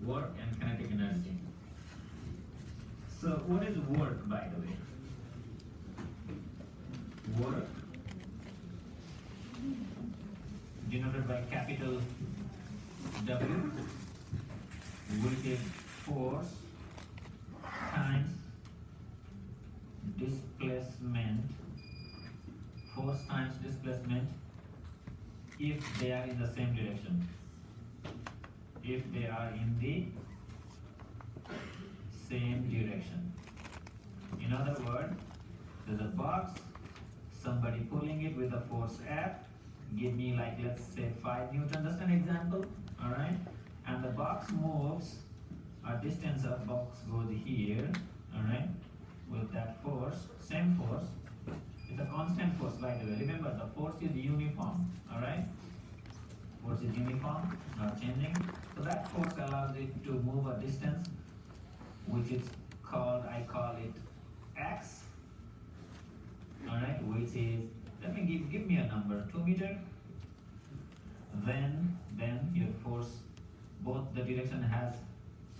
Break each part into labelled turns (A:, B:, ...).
A: work and kinetic energy. So what is work, by the way? Work denoted by capital W, which is force times displacement. Force times displacement if they are in the same direction. If they are in the same direction. In other words, there's a box, somebody pulling it with a force F, give me like let's say 5 Newton, just an example, alright? And the box moves, a distance of box goes here, alright? With that force, same force, it's a constant force by the way, remember the force is uniform, alright? Force is uniform, not changing. So that force allows it to move a distance which is called, I call it x, alright, which is, let me give me a number, 2 meter. Then your force, both the direction has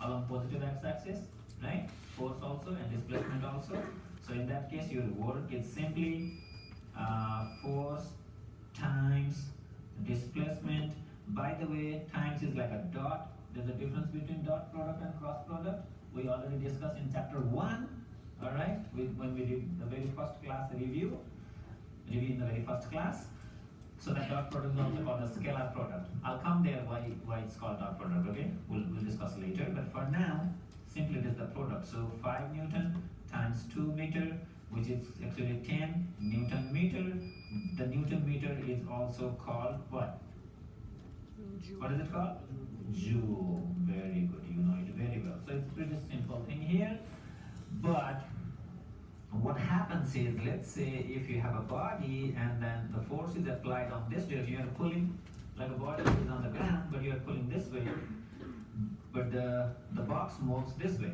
A: along positive x-axis, right? Force also and displacement also. So in that case, your work is simply force times displacement. By the way, times is like a dot. There's a difference between dot product and cross product. We already discussed in chapter 1, all right, when we did the very first class review in the very first class. So that dot product is also called a scalar product. I'll come there why it's called dot product, okay? We'll discuss later, but for now, simply it is the product. So 5 Newton times 2 meter, which is actually 10 Newton meter. The Newton meter is also called what? Joule. What is it called? Joule. Very good, you know it very well. So it's pretty simple thing here. But what happens is, let's say if you have a body and then the force is applied on this direction, you are pulling like a body is on the ground, but you are pulling this way, but the box moves this way.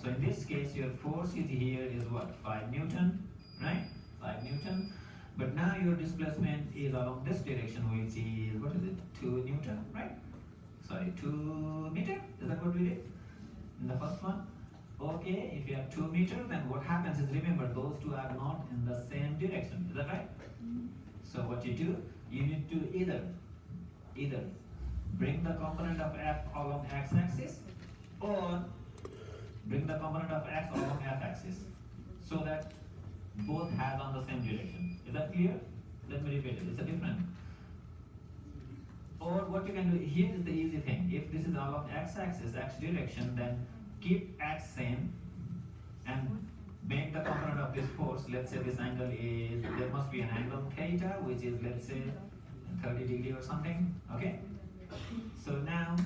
A: So in this case, your force is here is what? 5 Newton, right? 5 Newton. But now your displacement is along this direction, which is, what is it? 2 Newton, right? Sorry, 2 meter? Is that what we did in the first one? Okay, if you have 2 meter, then what happens is, remember, those two are not in the same direction. Is that right? So what you do, you need to either bring the component of F along x-axis or bring the component of x along f-axis so that both has on the same direction. Is that clear? Let me repeat it. It's a different. Or what you can do, here is the easy thing. If this is along x-axis, x direction, then keep x same and make the component of this force, let's say this angle is, there must be an angle theta, which is, let's say 30 degree or something, okay? So now,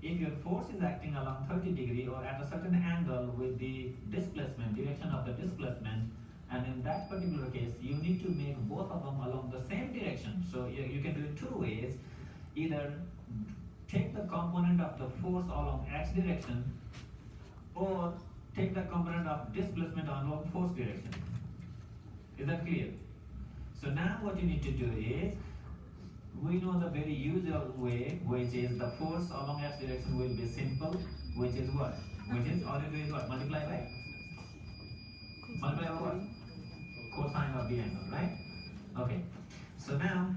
A: if your force is acting along 30 degree or at a certain angle with the displacement, direction of the displacement, and in that particular case, you need to make both of them along the same direction. So you can do it 2 ways. Either take the component of the force along x direction or take the component of displacement along force direction. Is that clear? So now what you need to do is, we know the very usual way, which is the force along x direction will be simple, which is what? Which is, all you do is what? Multiply by? Multiply by what? Cosine of the angle, right? Okay. So now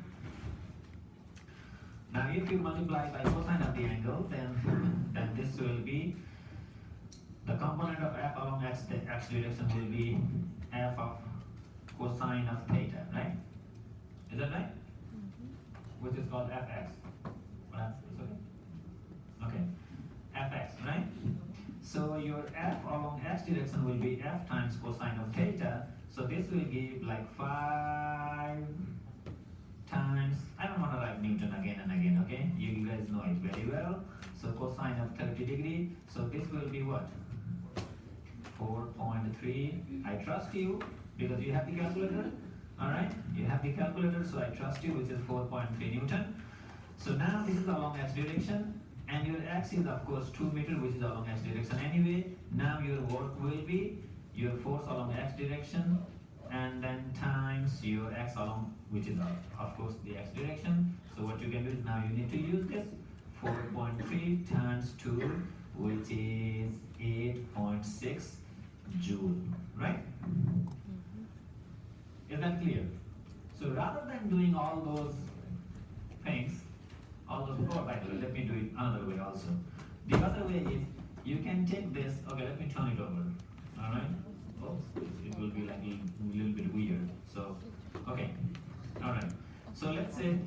A: if you multiply by cosine of the angle, then this will be, the component of f along x direction will be f of cosine of theta, right? Is that right? Which is called fx. What else? It's okay? Okay. Fx, right? So your f along x direction will be f times cosine of theta. So this will give like 5 times, I don't want to write Newton again and again, okay? You guys know it very well. So cosine of 30 degree. So this will be what? 4.3. I trust you because you have the calculator. Alright? You have the calculator, so I trust you, which is 4.3 Newton. So now this is along x direction, and your x is of course 2 meter, which is along x direction anyway. Now your work will be your force along x direction, and then times your x along, which is of course the x direction. So what you can do is, now you need to use this 4.3 times 2, which is 8.6 joule, right? Is that clear? So rather than doing all those things, all those, oh, by the way, let me do it another way also. The other way is, you can take this, okay, let me turn it over, all right? Oops, it will be like a little bit weird. So, okay, all right. So let's say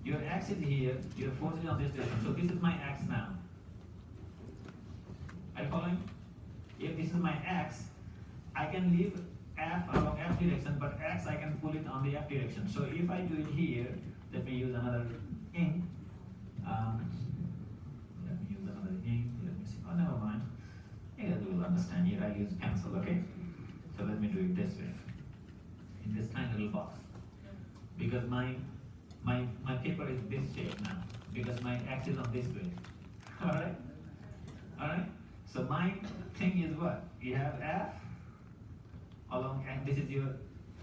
A: your x is here, your force is on this direction. So this is my x now. Are you following? If this is my x, I can leave f along f direction, but x I can pull it on the f direction. So if I do it here, let me use another ink. Let me use another ink. Let me see. Oh, never mind. You guys will understand here. I use pencil, okay? So let me do it this way, in this tiny little box, because my paper is this shape now, because my x is on this way. All right, all right. So my thing is what? You have f along, and this is your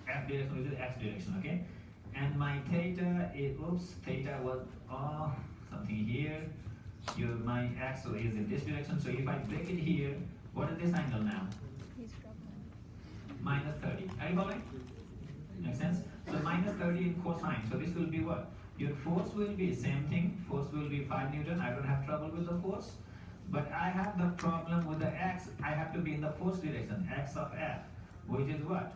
A: f direction, which is x direction, okay? And my theta is, oops, theta was something here. My x is in this direction. So if I break it here, what is this angle now? Minus 30. Are you following? Makes sense? So minus 30 in cosine. So this will be what? Your force will be same thing. Force will be 5 Newton. I don't have trouble with the force. But I have the problem with the x. I have to be in the force direction. X of f, which is what?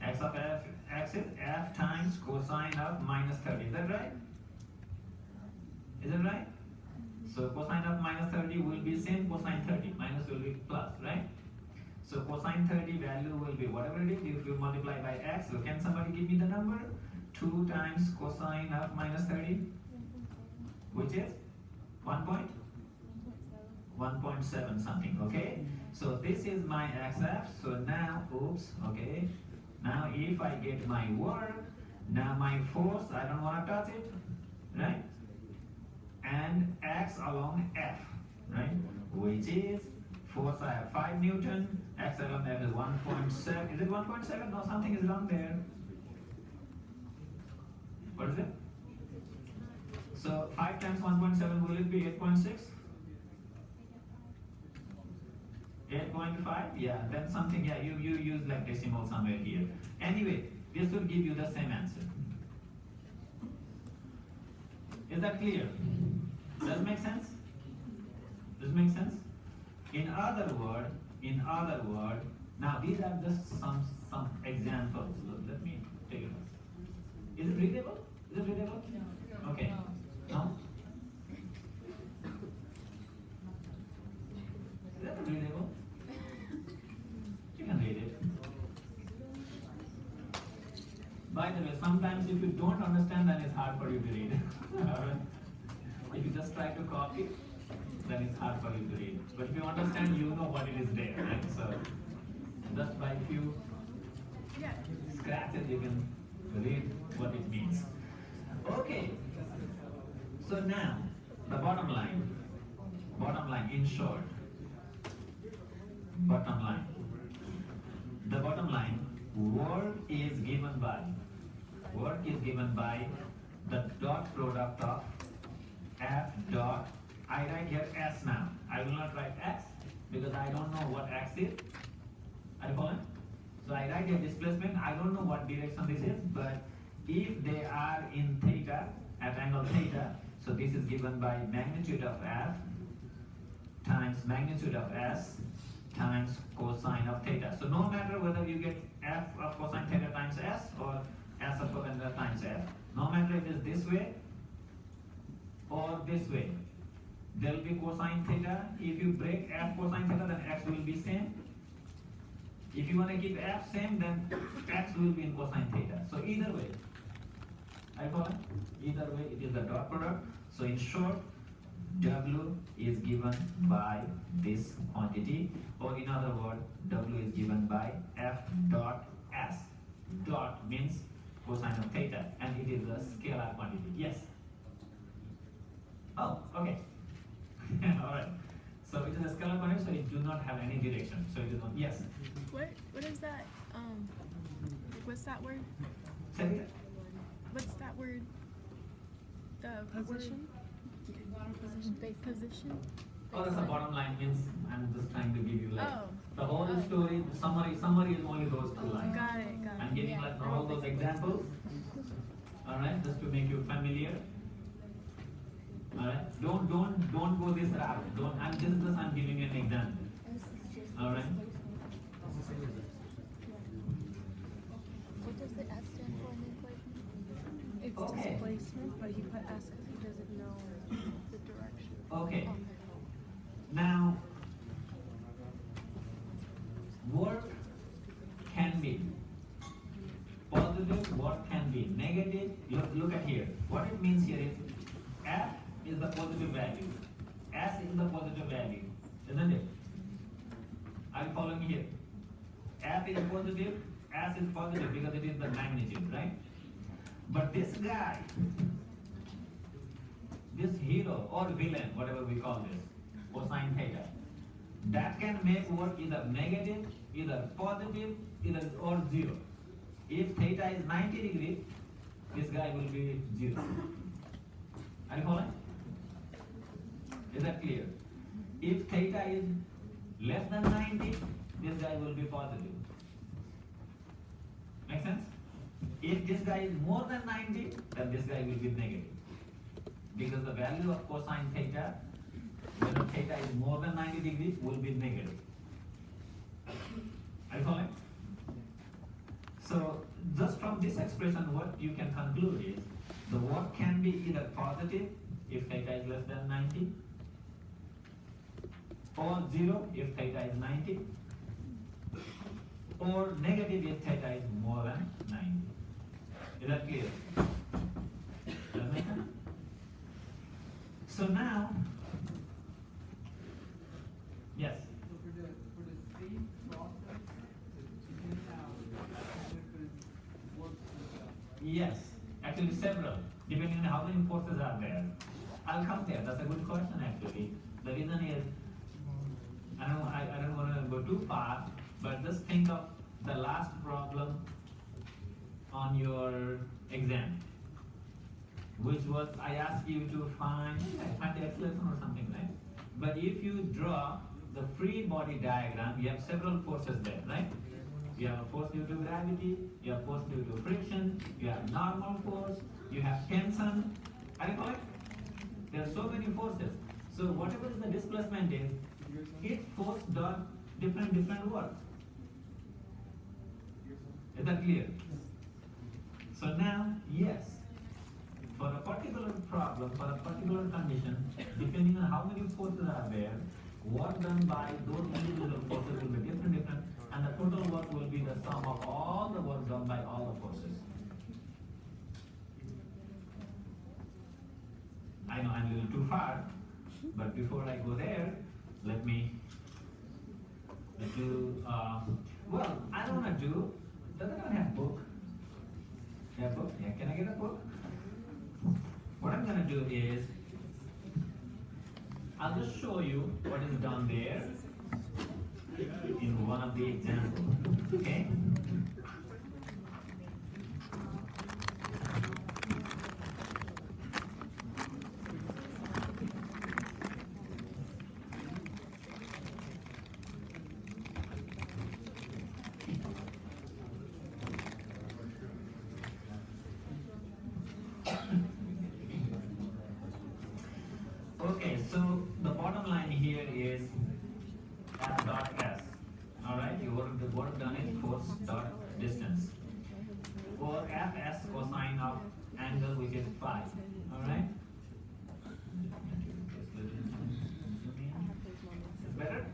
A: X of f, x is f times cosine of minus 30. Is that right? Is that right? So cosine of minus 30 will be same cosine 30. Minus will be plus, right? So cosine 30 value will be whatever it is, if you multiply by x. So can somebody give me the number? 2 times cosine of minus 30, which is 1.7 something, okay? So this is my xf. So now, oops, okay. Now if I get my work, now my force, I don't want to touch it, right? And x along f, right? Which is force, I have 5 Newton, x along f is 1.7. Is it 1.7? No, something is wrong there. What is it? So 5 times 1.7, will it be 8.6? 8.5? Yeah, then something, yeah, you use like decimal somewhere here. Anyway, this will give you the same answer. Is that clear? Does it make sense? Does it make sense? In other word, now these are just some examples. Let me take it. Is it readable? Is it readable? No. Okay. No? Is that readable? You can read it. By the way, sometimes if you don't understand, then it's hard for you to read. Alright? If you just try to copy, then it's hard for you to read. But if you understand, you know what it is there, right? So just by a few scratches, you can read what it means. Okay. So now, the bottom line, in short, bottom line. The bottom line, work is given by the dot product of f dot, I write here s now. I will not write x because I don't know what x is. Are you following? So I write here displacement. I don't know what direction this is, but if they are in theta, at angle theta, so this is given by magnitude of f times magnitude of s times cosine of theta. So no matter whether you get f of cosine theta times s or s of cosine theta times f, no matter if it is this way or this way, there will be cosine theta. If you break f cosine theta, then x will be same. If you want to keep f same, then x will be in cosine theta. So either way, I follow? Either way, it is the dot product. So in short, W is given by this quantity, or in other words, W is given by f dot s. Dot means cosine of theta, and it is a scalar quantity. Yes? Oh, okay. All right. So it is a scalar quantity, so it do not have any direction. So it is not, yes?
B: What is that? What's that word?
A: Say it.
B: What's that word? The
C: Position?
B: Position?
A: Oh, that's the bottom line means I'm just trying to give you like
B: Oh.
A: the whole
B: Oh.
A: story. Summary is only those two lines.
B: Got it, got it.
A: I'm giving like all those examples. All right, just to make you familiar. All right, don't go this route. Don't. I'm giving you an example. All right.
B: What does the S stand for in placement? It's
A: Okay.
B: displacement, but he put S because he doesn't know the direction.
A: Okay. Now, work can be positive, work can be negative. Look at here. What it means here is F is the positive value. S is the positive value, isn't it? Are you following here? F is positive, S is positive because it is the magnitude, right? But this guy, this hero or villain, whatever we call this, cosine theta, that can make work either negative, either positive, either or zero. If theta is 90 degrees, this guy will be zero. Are you following? Is that clear? If theta is less than 90, this guy will be positive. Make sense? If this guy is more than 90, then this guy will be negative. Because the value of cosine theta, when theta is more than 90 degrees, will be negative. Are you following? So, just from this expression, what you can conclude is, the work can be either positive, if theta is less than 90, or zero, if theta is 90, or negative if theta is more than 90. Is that clear? Does that make sense? So now, yes.
C: So for the same process, you can have different work stuff, right?
A: Yes, actually several, depending on how many forces are there. I'll come there, that's a good question actually. The reason is, I don't want to go too far, but just think of the last problem on your exam, which was I asked you to find the acceleration or something, right? But if you draw the free body diagram, you have several forces there, right? You have a force due to gravity, you have force due to friction, you have normal force, you have tension. Are you correct? There are so many forces. So whatever is the displacement is, each force does different work. Is that clear? So now, yes, for a particular problem, for a particular condition, depending on how many forces are there, work done by those individual forces will be different, and the total work will be the sum of all the work done by all the forces. I know I'm a little too far, but before I go there, let me do, well, I don't want to do, does anyone have book? Yeah, book? Yeah, can I get a book? What I'm going to do is, I'll just show you what is done there in one of the examples, okay? Okay, so the bottom line here is F dot S. Alright, the work done is force dot distance. Or Fs cosine of angle which is phi. Alright? Is better?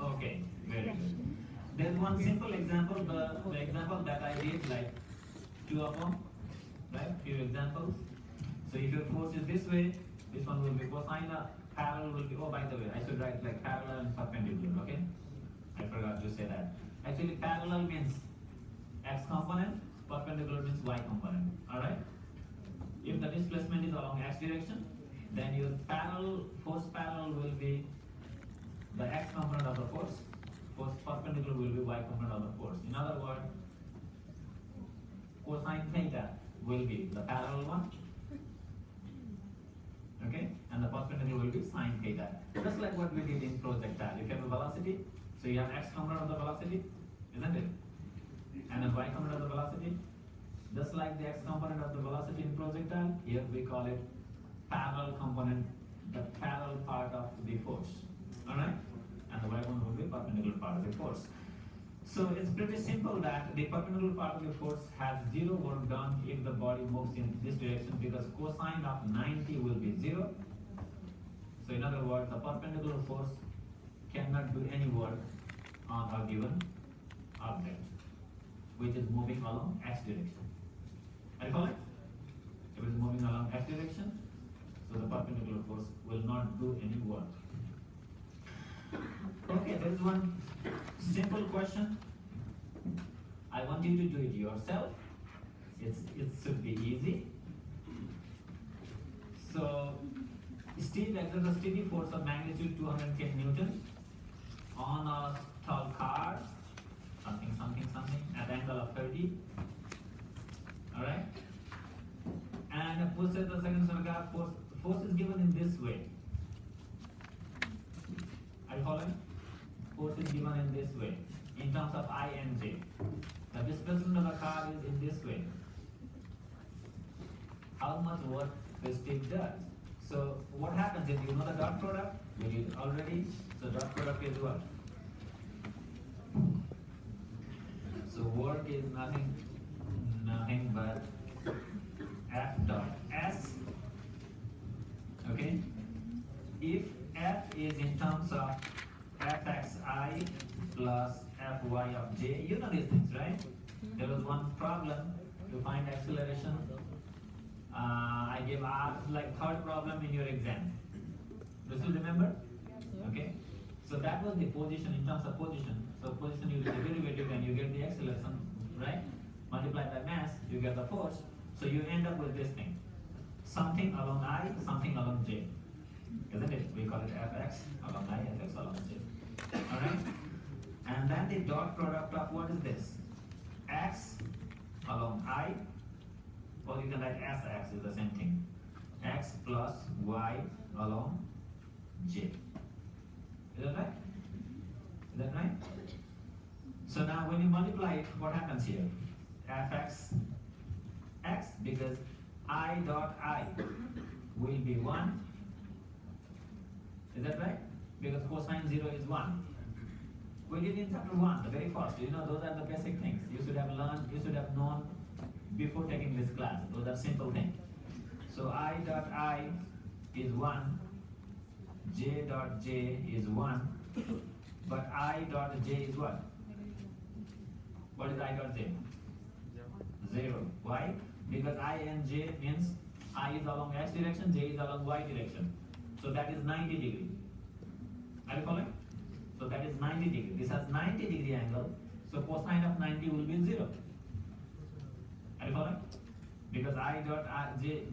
A: Okay, very good. There's one simple example, the example that I did, like two of them, right? Few examples. So if your force is this way, this one will be cosine, parallel will be, oh by the way, I should write like parallel and perpendicular, okay? I forgot to say that. Actually parallel means x component, perpendicular means y component, alright? If the displacement is along x direction, then your force parallel will be the x component of the force perpendicular will be y component of the force. In other words, cosine theta will be the parallel one, okay? give sine theta. Just like what we did in projectile. If you have a velocity, so you have x component of the velocity, isn't it? And a y component of the velocity. Just like the x component of the velocity in projectile, here we call it parallel component, the parallel part of the force. Alright? And the y component will be perpendicular part of the force. So it's pretty simple that the perpendicular part of the force has zero work done if the body moves in this direction, because cosine of 90 will be 0. So in other words, the perpendicular force cannot do any work on a given object which is moving along x direction. Are you following? If it is moving along x direction, so the perpendicular force will not do any work. Okay, there is one simple question. I want you to do it yourself. It should be easy. So, Steve exerts a steady force of magnitude 210 Newton on a tall car, something, at the angle of 30. Alright? And pushes the second car, force is given in this way. Are you following? Force is given in this way, in terms of I and J. The displacement of the car is in this way. How much work the stick does? So what happens is, you know the dot product? We did already. So dot product is what? So work is nothing but F dot S. Okay? If F is in terms of Fxi plus Fy of j, you know these things, right? There was one problem to find acceleration. I gave like third problem in your exam. Do you still remember? Okay. So that was the position, in terms of position. So position, you get the derivative and you get the acceleration, right? Multiplied by mass, you get the force. So you end up with this thing. Something along I, something along j. Isn't it? We call it Fx along I, Fx along j. Alright? And then the dot product of what is this? X along I, or you can write Sx is the same thing. X plus y along j. Is that right? Is that right? So now when you multiply it, what happens here? Fx x, because I dot I will be 1. Is that right? Because cosine 0 is 1. We did in chapter 1, the very first. You know, those are the basic things. You should have learned, you should have known before taking this class. Those are simple things. So I dot I is 1, j dot j is 1, but I dot j is what? What is I dot j? 0. Why? Because I and j means I is along x direction, j is along y direction. So that is 90 degree. Are you following? So that is 90 degree. This has 90 degree angle. So cosine of 90 will be 0. Are you following? Because I dot j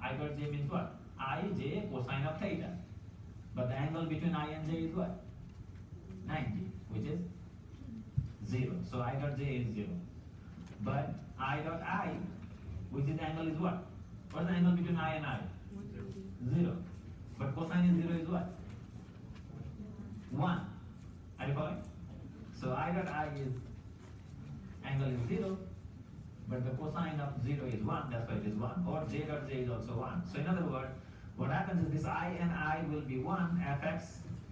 A: means what? I, j, cosine of theta. But the angle between I and j is what? 90, which is 0. So I dot j is 0. But I dot I, which is angle is what? What is the angle between I and I? 0. But cosine is 0 is what? 1. Are you following? So I dot I is, angle is 0, but the cosine of 0 is 1, that's why it is 1. Or j dot j is also 1. So in other words, what happens is this I and I will be 1, fx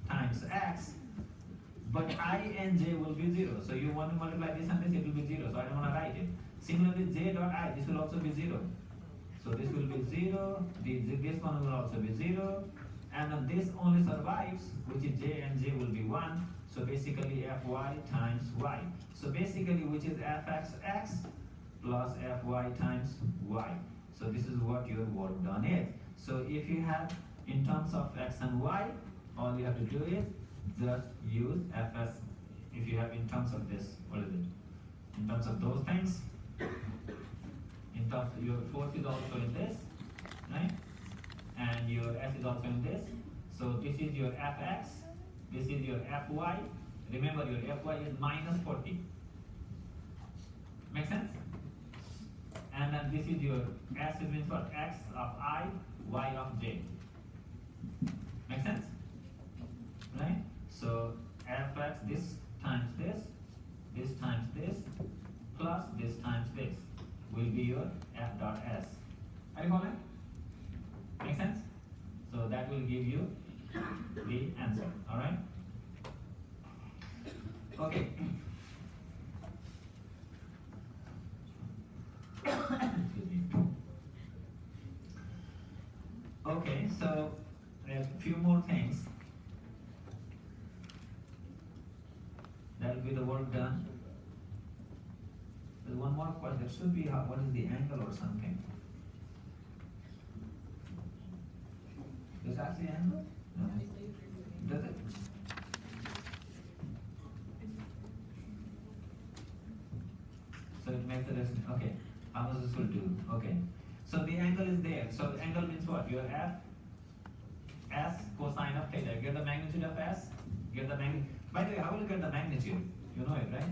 A: times x, but I and j will be 0. So you want to multiply this and this, it will be 0. So I don't want to write it. Similarly, j dot I, this will also be 0. So this will be 0, this one will also be 0, and then this only survives, which is j and j will be 1. So basically fy times y. So basically, which is fx x plus fy times y. So this is what your work done is. So if you have in terms of x and y, all you have to do is just use fs. If you have in terms of this, what is it? In terms of those things, in terms of your force is also in this, right? And your s is also in this. So this is your fx, this is your fy. Remember, your fy is minus 40. Make sense? And then this is your s, it means what? X of I, y of j. Make Make sense? Right? So fx this times this times this, plus this times this will be your f dot s. Are you following? Make sense? So that will give you the answer. All right? Okay. Excuse me. Okay, so a few more things. That will be the work done. There's one more question. There should be what is the angle or something. Does that say angle? No. Does it? So it makes the lesson. Okay. How much this will do? Okay. So the angle is there. So angle means what? Your f s cosine of theta. Get the magnitude of s. Get the magnitude. By the way, how will you get the magnitude? You know it, right?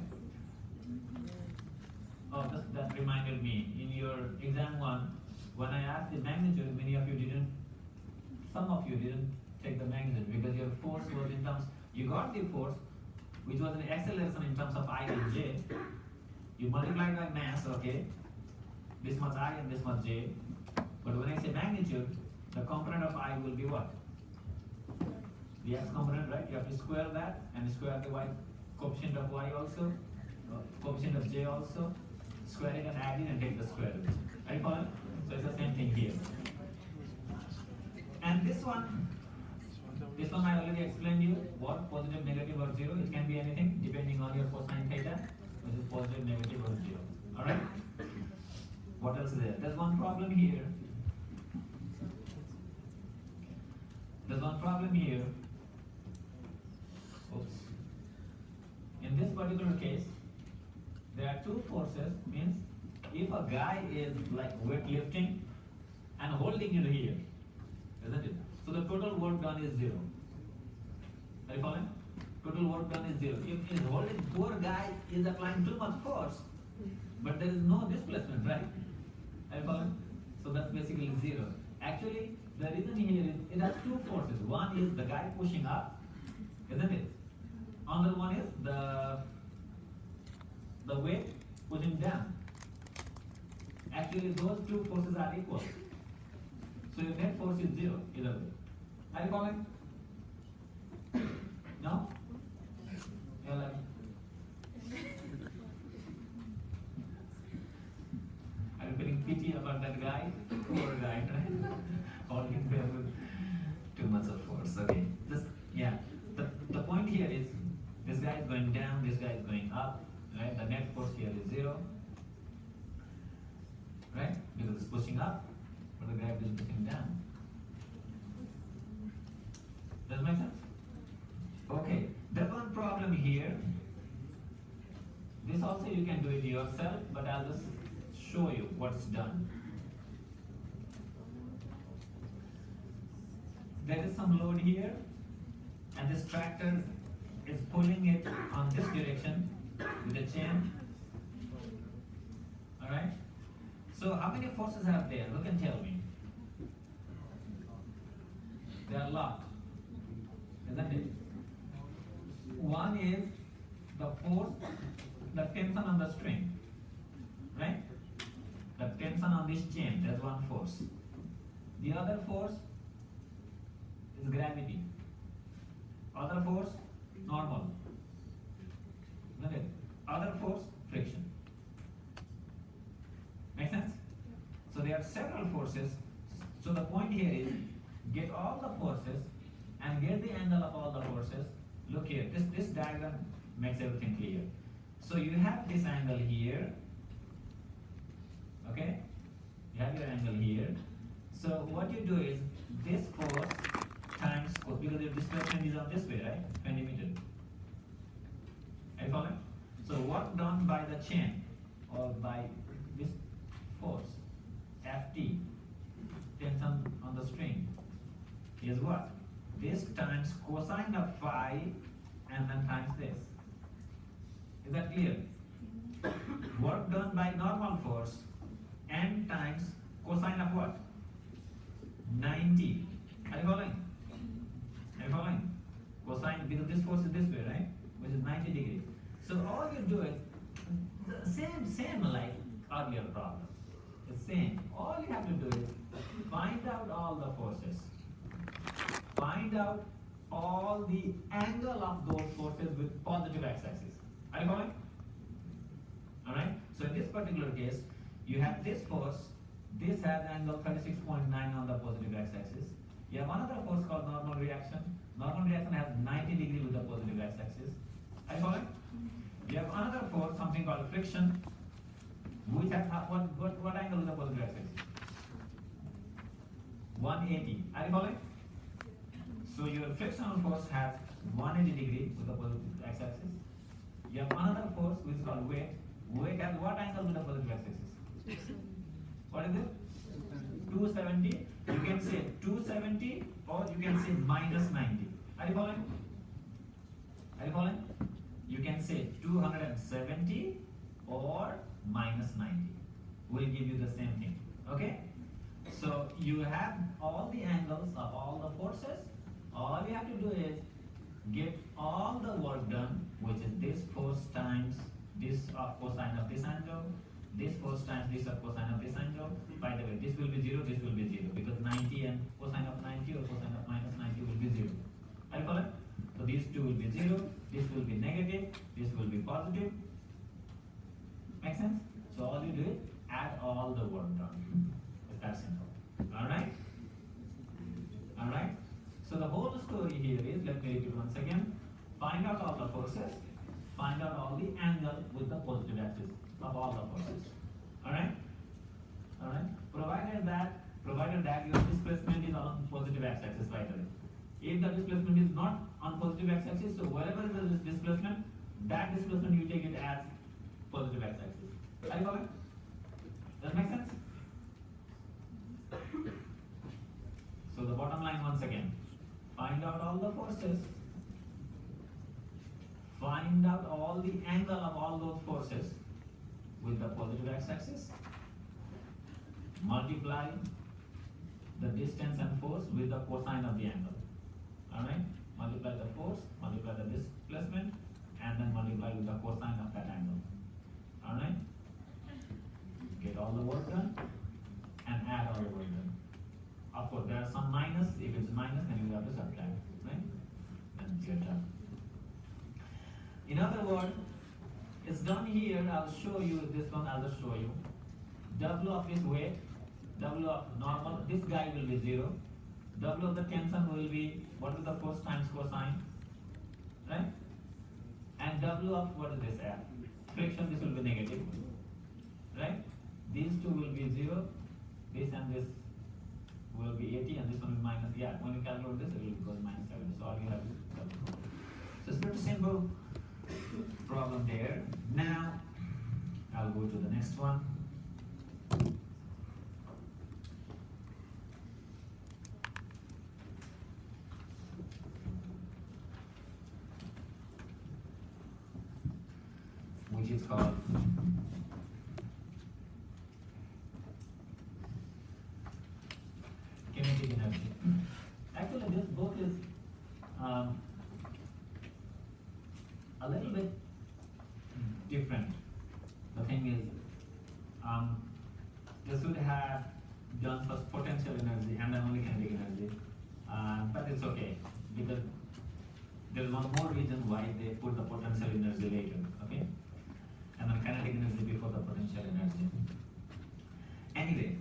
A: Oh, that reminded me. In your exam one, when I asked the magnitude, many of you didn't. Some of you didn't take the magnitude because your force was in terms. You got the force, which was an acceleration in terms of I and j. You multiply by mass, okay? This much I and this much j. But when I say magnitude, the component of I will be what? The x component, right? You have to square that and square the y coefficient of y also, coefficient of j also. Square it and add it and take the square root. Are you following? So it's the same thing here. And this one I already explained you what positive, negative, or zero. It can be anything depending on your cosine theta, which is positive, negative, or zero. All right. What else is there? There's one problem here. There's one problem here. Oops. In this particular case, there are two forces. Means if a guy is like weightlifting and holding it here, isn't it? So the total work done is zero. Are you following? Total work done is zero. If he's holding, poor guy is applying too much force, but there is no displacement, right? Are you following? So that's basically zero. Actually, the reason here is it has two forces. One is the guy pushing up, isn't it? Another one is the weight pushing down. Actually, those two forces are equal. So your net force is zero either way. Are you following? No? You're like, are you feeling pity about that guy? Poor guy, right? Holding there with too much of force. Okay. Yeah. The point here is this guy is going down, this guy is going up, right? The net force here is zero. Right? Because it's pushing up, but the gravity is pushing down. Does that make sense? Okay, there's one problem here. This also you can do it yourself, but I'll just show you what's done. There is some load here, and this tractor is pulling it on this direction with a chain. Alright? So how many forces are there? Who can tell me? There are a lot, isn't it? One is the force, the tension on the string, right? The tension on this chain, that's one force. The other force is gravity. Other force, normal. Isn't it? Other force, friction. Make sense? So there are several forces. So the point here is get all the forces and get the angle of all the forces. Look here, this diagram makes everything clear. So you have this angle here, okay? You have your angle here. So what you do is this force times cos, because your displacement is on this way, right? 20 meters. Are you following? So work done by the chain or by this force, Ft, tension on the string, is what? This times cosine of phi and then times this. Is that clear? Work done by normal force n times cosine of what? 90. Are you following? same like earlier problem. It's same. All you have to do is find out all the forces. Find out all the angle of those forces with positive x-axis. Are you following? Alright? So in this particular case, you have this force. This has angle 36.9 on the positive x-axis. You have another force called normal reaction. Normal reaction has 90 degrees with the positive x-axis. Are you following? You have another force, something called friction, which has what angle with the positive x-axis? 180. Are you following? So your frictional force has 180 degree with the positive x-axis. You have another force which is called weight. Weight has what angle with the positive x-axis? What is it? 270. You can say 270 or you can say minus 90. Are you following? Are you following? You can say 270 or minus 90. Will give you the same thing. Okay? So you have all the angles of all the forces. All you have to do is get all the work done, which is this force times this of cosine of this angle, this force times this of cosine of this angle. By the way, this will be 0, this will be 0, because 90 and cosine of 90 or cosine of minus 90 will be 0. Are you following? So these two will be 0, this will be negative, this will be positive. Make sense? So all you do is add all the work done. It's that simple. Alright? Alright? So the whole story here is, let me repeat once again, find out all the forces, find out all the angle with the positive axis of all the forces. Alright? Alright? Provided that your displacement is on positive x-axis, by the way. If the displacement is not on positive x-axis, so wherever is the displacement, that displacement you take it as positive x-axis. Are you following? Does that make sense? So the bottom line once again, find out all the forces, find out all the angle of all those forces with the positive x-axis, multiply the distance and force with the cosine of the angle. Alright? Multiply the force, multiply the displacement, and then multiply with the cosine of that angle. Alright? Get all the work done and add all the work done. Of course, there are some minus. If it's minus, then you have to subtract, right? Then you're done. In other words, it's done here. I'll show you this one. I'll just show you. W of this weight, W of normal. This guy will be 0. W of the tension will be what is the force times cosine, right? And W of what is this F? Friction. This will be negative, right? These two will be 0. This and this will be 80 and this one will be minus. Yeah, when you calculate this, it will go minus 70. So all you have to calculate. So it's pretty simple problem there. Now I'll go to the next one. Which is called kinetic energy. Actually, this book is a little bit different. The thing is, they should have done first potential energy and then only kinetic energy, but it's okay because there's one more reason why they put the potential energy later, okay, and then kinetic energy before the potential energy. Anyway.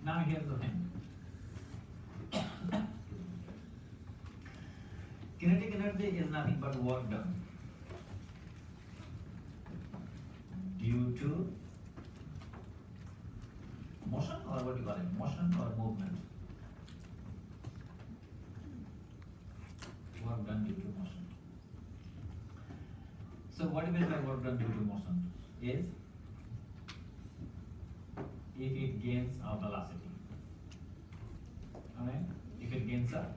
A: Now here's the thing. Kinetic energy is nothing but work done due to motion, or what do you call it? Motion or movement? Work done due to motion. So what do you mean by work done due to motion? Is if it gains a velocity. Alright? If it gains a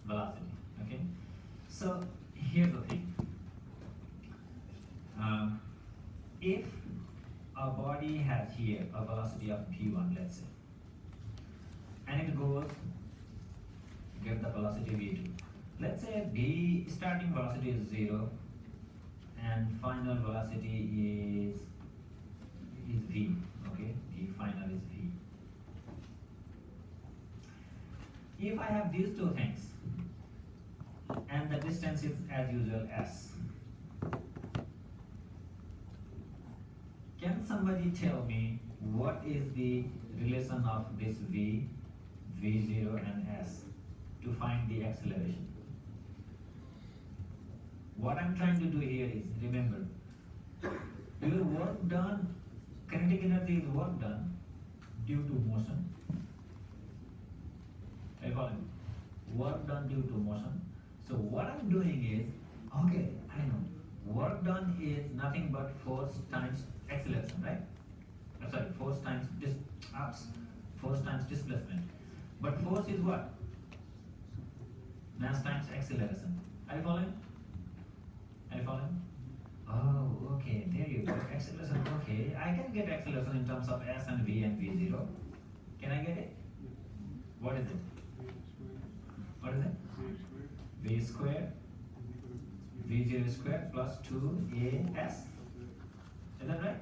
A: velocity. Okay? So here's the thing. If a body has here a velocity of v1, let's say, and it goes, get the velocity v2. Let's say v starting velocity is 0 and final velocity is v. Okay, the final is v. If I have these two things and the distance is as usual s, can somebody tell me what is the relation of this v, v0 and s to find the acceleration? What I'm trying to do here is, remember, your work done, kinetic energy is work done due to motion. I call it work done due to motion. So what I'm doing is, okay, I know, work done is nothing but force times acceleration, right? Sorry, force times force times displacement. But force is what? Mass times acceleration. Are you following? Are you following? Oh, okay, there you go. Acceleration, okay. I can get acceleration in terms of s and v and v0. Can I get it? What is it? What is it? V square, v0 square plus 2as. Is that right?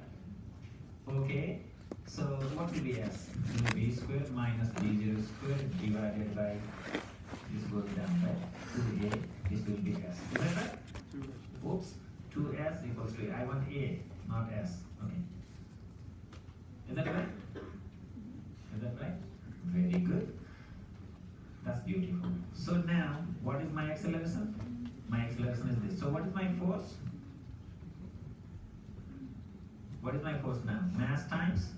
A: Okay. So what will be s? It will be v square minus v0 square divided by, this goes down, right? 2a, this will be s. Is that right? Oops, 2s equals to a. I want a, not s. Okay. Is that right? Is that right? Very good. That's beautiful. So now, what is my acceleration? My acceleration is this. So what is my force? What is my force now? Mass times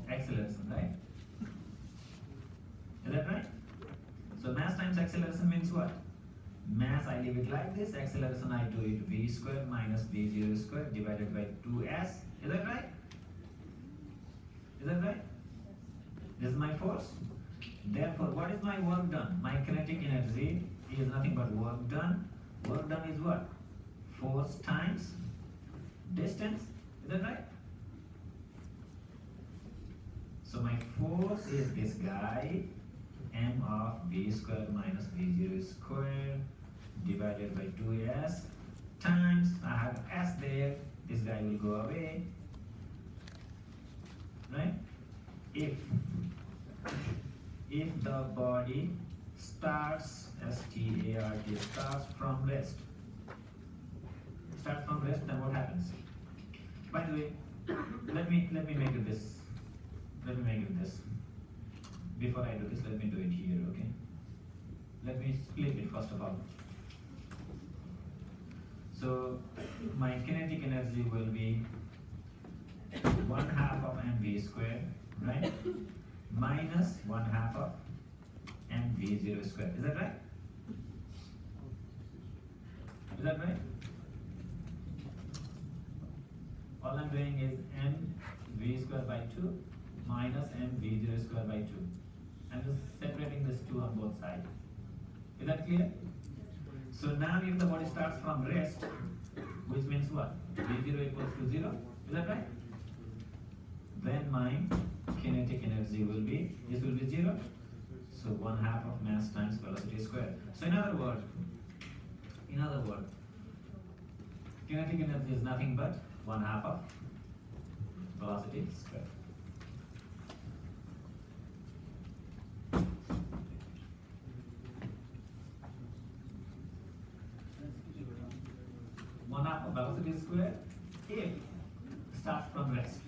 A: acceleration, right? Is that right? So mass times acceleration means what? Mass, I leave it like this. Acceleration, I do it v square minus v0 square divided by 2s. Is that right? Is that right? This is my force. Therefore, what is my work done? My kinetic energy is nothing but work done. Work done is what? Force times distance. Is that right? So my force is this guy, m of v square minus v0 square divided by 2s times, I have s there, this guy will go away, right? If the body starts, S-T-A-R-T, starts from rest, then what happens? By the way, let me make it this. Let me make it this. Before I do this, let me do it here, okay? Let me split it first of all. So my kinetic energy will be 1/2 of mv square, right? Minus 1/2 of mv0 square. Is that right? Is that right? All I'm doing is mv square by 2 minus mv0 square by 2. I'm just separating this 2 on both sides. Is that clear? So now if the body starts from rest, which means what? v0 equals to 0. Is that right? Then my kinetic energy will be, this will be 0. So 1/2 of mass times velocity square. So in other words, kinetic energy is nothing but 1/2 of velocity square. Velocity square if starts from rest.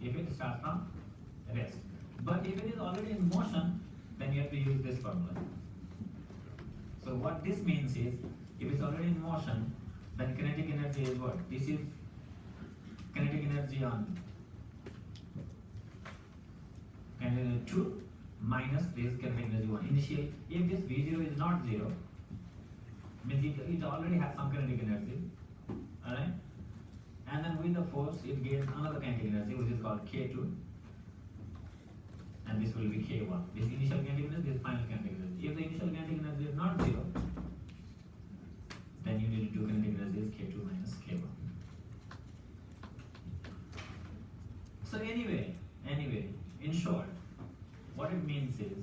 A: If it starts from rest. But if it is already in motion, then you have to use this formula. So what this means is, if it's already in motion, then kinetic energy is what? This is kinetic energy on 2 minus this kinetic energy 1. Initially, if this V0 is not 0, means it already has some kinetic energy, alright? And then with the force, it gains another kinetic energy, which is called K2, and this will be K1. This initial kinetic energy, this final kinetic energy. If the initial kinetic energy is not 0, then you need to do kinetic energy is K2 minus K1. So anyway, in short, what it means is,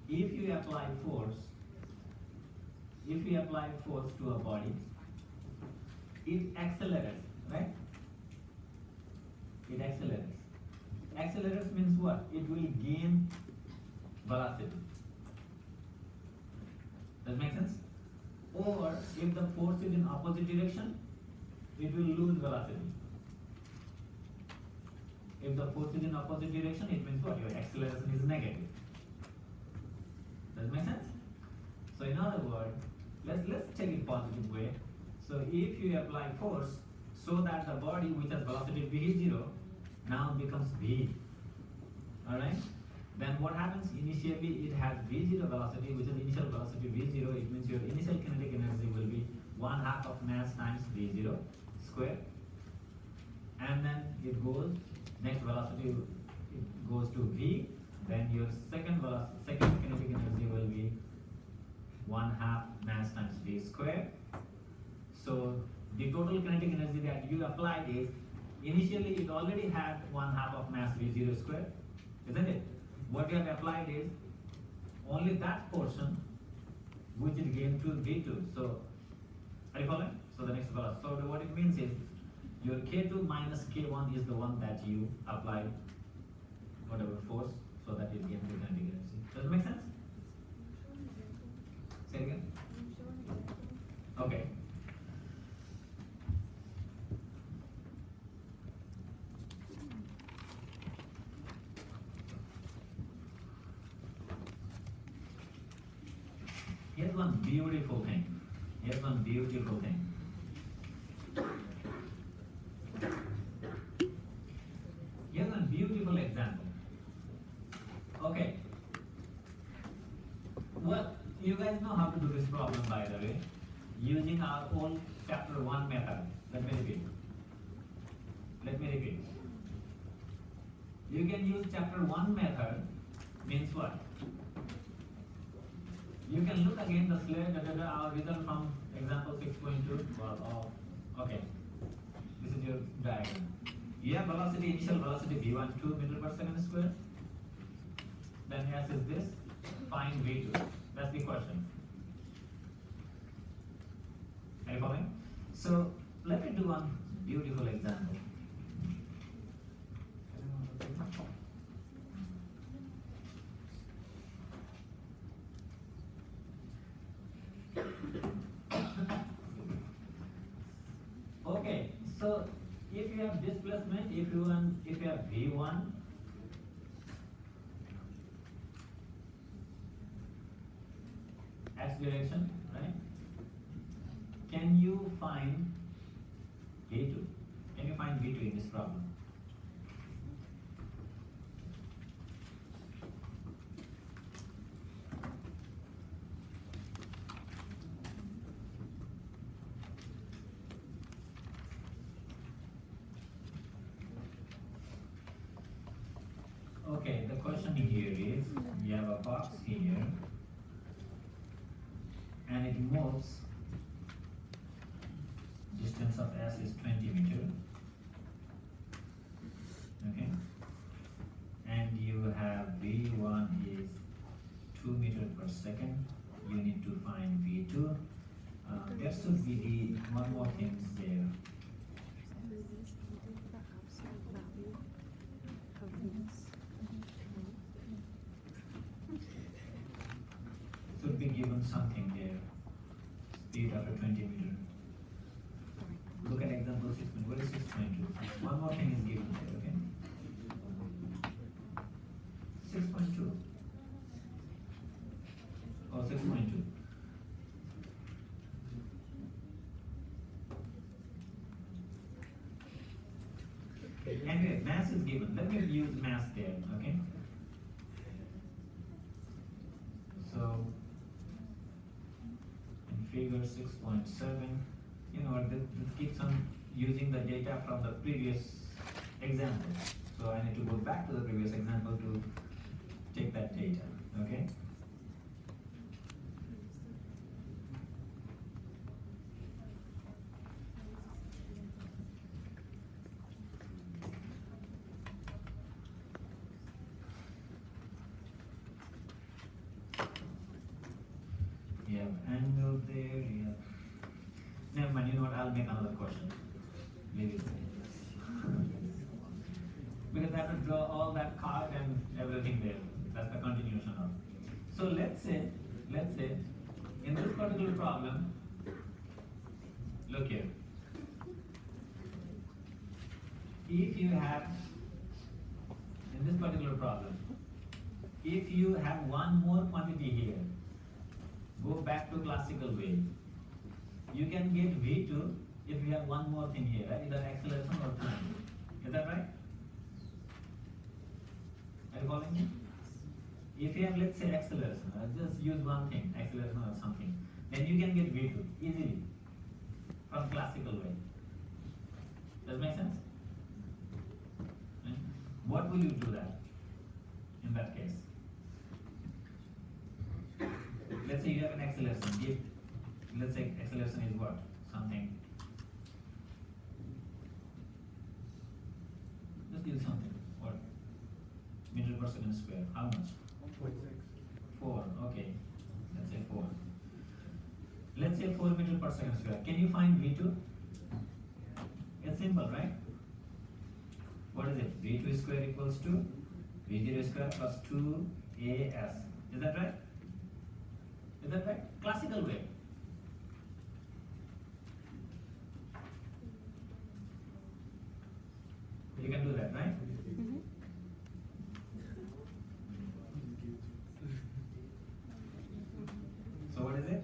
A: if you apply force if we apply force to a body, it accelerates, right? It accelerates. Accelerates means what? It will gain velocity. Does it make sense? Or if the force is in opposite direction, it will lose velocity. If the force is in opposite direction, it means what? Your acceleration is negative. Does it make sense? So in other words, let's take it positive way. So if you apply force, so that the body which has velocity v0 now becomes v. Alright? Then what happens? Initially it has v0 velocity, which is initial velocity v0. It means your initial kinetic energy will be 1/2 of mass times v0 square. And then it goes, next velocity it goes to v. Then your second kinetic energy will be 1/2 mass times v square. So the total kinetic energy that you applied is, initially it already had 1/2 of mass v0 square, isn't it? What you have applied is only that portion which is gained to v2. So are you following? So the next velocity. So what it means is your k2 minus k1 is the one that you apply whatever force, so that it gains the kinetic energy. Does it make sense? Say it again. Okay. Here's one beautiful thing. Here's one beautiful thing. Here's one beautiful example. Okay. Well, you guys know how to do this problem, by the way, using our old chapter 1 method. Let me repeat. You can use chapter 1 method, means what? You can look again the slide, our result from example 6.2. Well, okay. This is your diagram. You have velocity, initial velocity v1 2 meter per second square. Then S is this. Find v2. That's the question. Are you following? So let me do one beautiful example. Okay, so if you have displacement, if you have v1, x direction, right? Can you find v2? Can you find v2 in this problem? Okay, the question here is, you have a box here and it moves, distance of S is 20 meter, okay, and you have V1 is 2 meter per second. You need to find V2. There should be the one more thing there. Should be given something there. Speed after 20 meter. Look at example 6. What is 6.2? One more thing is given there, okay? 6.2. Oh, 6.2. Anyway, mass is given. Let me use mass there, okay? So, in figure 6.7, you know, this keeps on using the data from the previous example. So I need to go back to the previous example to take that data, okay? You have angle there. area. Never mind, you know what, I'll make another question. Leave it. Because I have to draw all that card and everything there. That's the continuation of. So let's say, in this particular problem, look here. If you have, in this particular problem, if you have one more quantity here, go back to classical way. You can get V2 if you have one more thing here, right? Either acceleration or time. Is that right? Are you following me? If you have, let's say, acceleration, just use one thing, acceleration or something, then you can get V2 easily from classical way. Does it make sense? What will you do that in that case? Let's say you have an acceleration. Let's say acceleration is what? Something. Just use something. What? Meter per second square. How much?
C: 1.6.
A: 4. Okay. Let's say 4. Let's say 4 meter per second square. Can you find V2? It's simple, right? What is it? V2 square equals to V0 square plus 2AS. Is that right? Is that right? Classical way. You can do that, right?
B: Mm-hmm.
A: So what is it?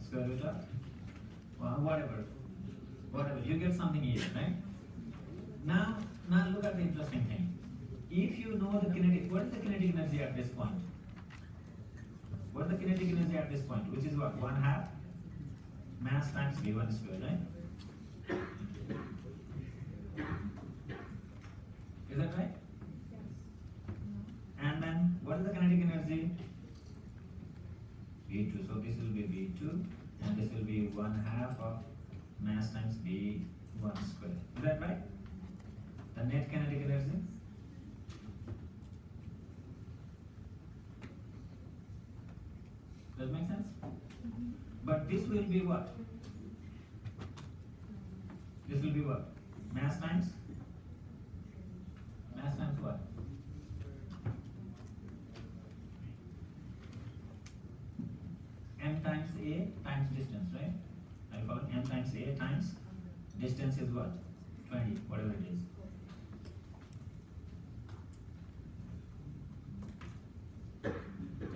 A: Square root of? Well, whatever. You get something here, right? Now look at the interesting thing. If you know the kinetic, what is the kinetic energy at this point? What is the kinetic energy at this point? Which is what? 1/2 mass times V1 square, right? Is that right? And then what is the kinetic energy? V2. So this will be V2 and this will be 1/2 of mass times V1 square. Is that right? The net kinetic energy? Does it make sense? But this will be what? This will be what? Mass times what? M times A times distance, right? I call it M times A times distance is what? 20, whatever it is.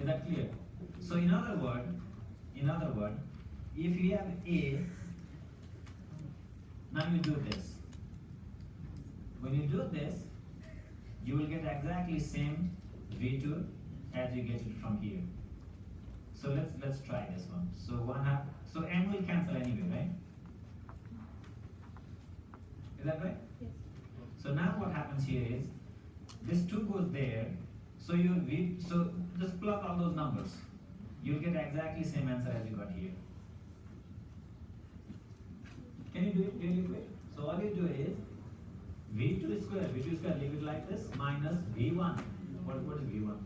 A: Is that clear? So in other word, if you have A, now you do this. When you do this, you will get exactly same V2 as you get it from here. So let's try this one. So 1/2. So M will cancel anyway, right? Is that right?
B: Yes.
A: So now what happens here is this 2 goes there. So so just plug all those numbers. You'll get exactly same answer as you got here. Can you do it really quick? So all you do is V2 square, leave it like this, minus V1. What is V1?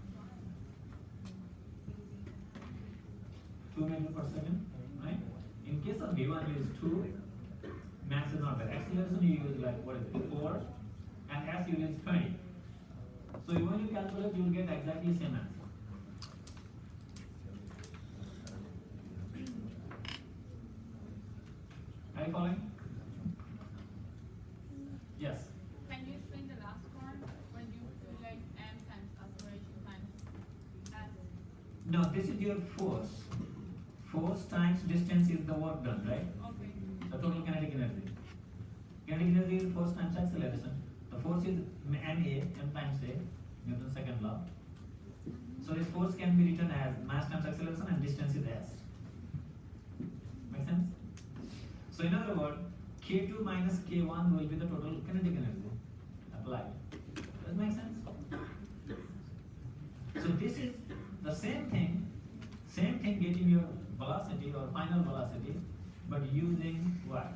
A: 2 meter per second, right? In case of V1, you use 2, mass is not there. Acceleration you use like, what is it, 4, and S you use 20. So when you calculate, you will get exactly same answer. Are you following? Yes.
D: Can you explain the last one when you feel like M times acceleration times S?
A: No, this is your force. Force times distance is the work done, right?
D: Okay.
A: The total kinetic energy. Kinetic energy is force times acceleration. The force is ma, M times A, Newton's second law. So this force can be written as mass times acceleration and distance is S. Make sense? So in other words, K2 minus K1 will be the total kinetic energy applied. Does it make sense? So this is the same thing getting your velocity or final velocity, but using what?